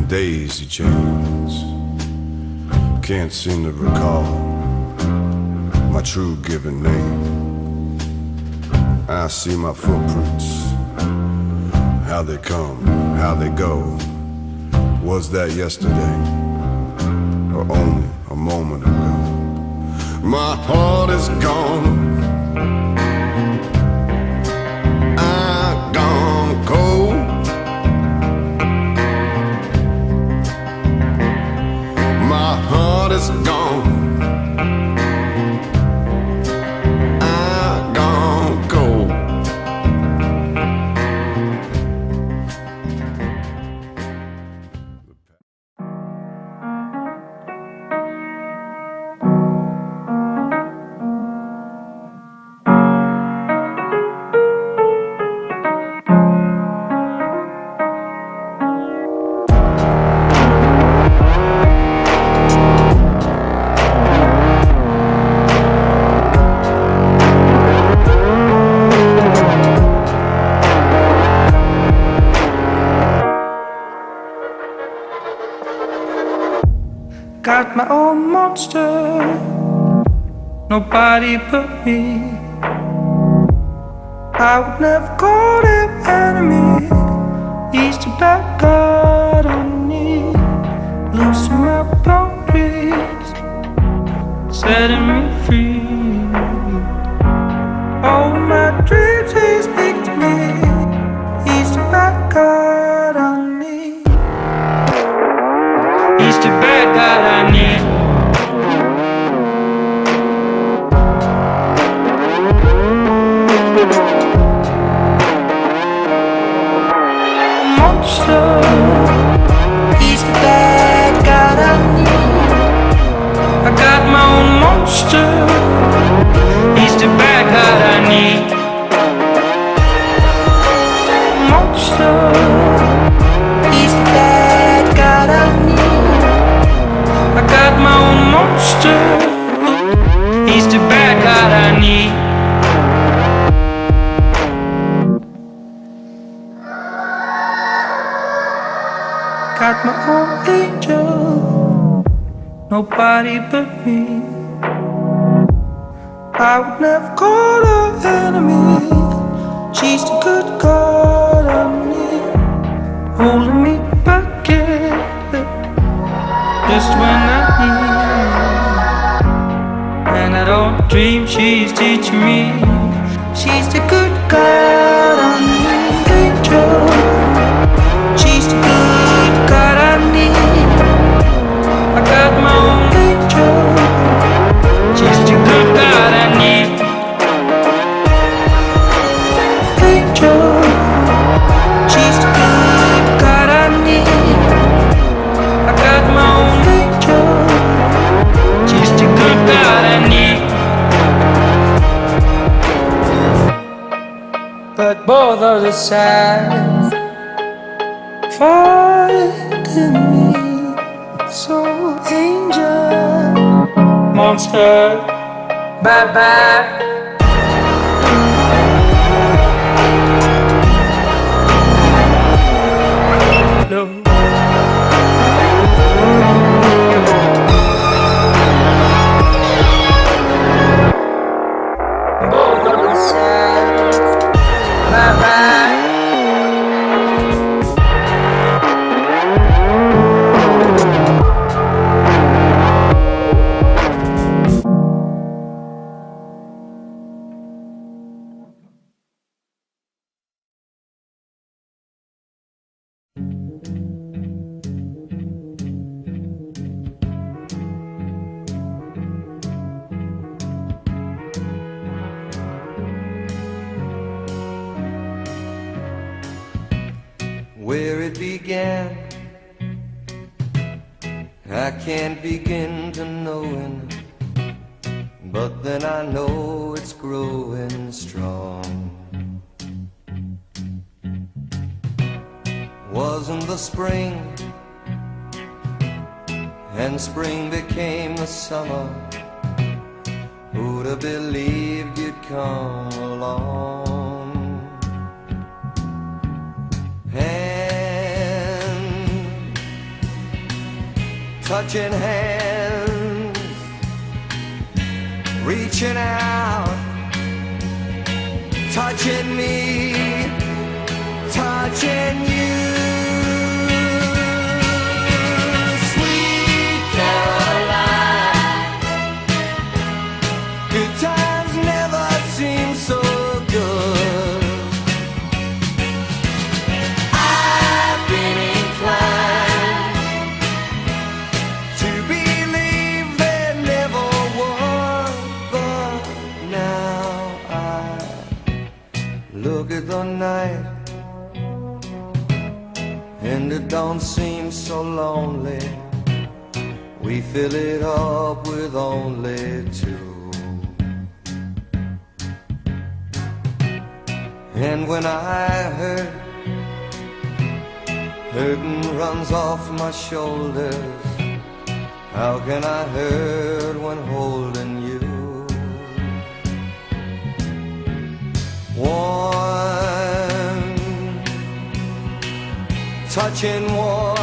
daisy chains. Can't seem to recall my true given name. I see my footprints, how they come, how they go. Was that yesterday or only a moment ago? My heart is gone, I've gone cold. My heart is gone, I've gone cold. Got my own monster, nobody but me. I would never call him enemy. He's the bad God on me, loosen my boundaries, setting me free. All my dreams he speaks to me. He's the bad God on me. He's the bad God I need. Monster, he's the bad God I need. I got my own monster. He's the bad God I need. Monster, he's the bad God I need. I got my own monster. He's the bad God I need. Got my own angel, nobody but me. I would never call her enemy. She's the good God on me, holding me back just when I need. And I don't dream she's teaching me. She's the good God on me, angel. She's the good God I need. I got my own angel. She's the good God I need. Angel. She's the good God I need. I got my own angel. She's the good God I need. But both of the sides finding me. So angel, monster, bye bye. No. Both of the sides, bye bye. Where it began, I can't begin to knowing, but then I know it's growing strong. Wasn't the spring, and spring became the summer. Who'd have believed you'd come along? And touching hands, reaching out, touching me, touching you. Sweet Caroline, good times never seem so good. I've been inclined to believe there never was, but now I look at the night and it don't seem so lonely. We fill it up with only two. And when I hurt, hurting runs off my shoulders. How can I hurt when holding you? One touching one,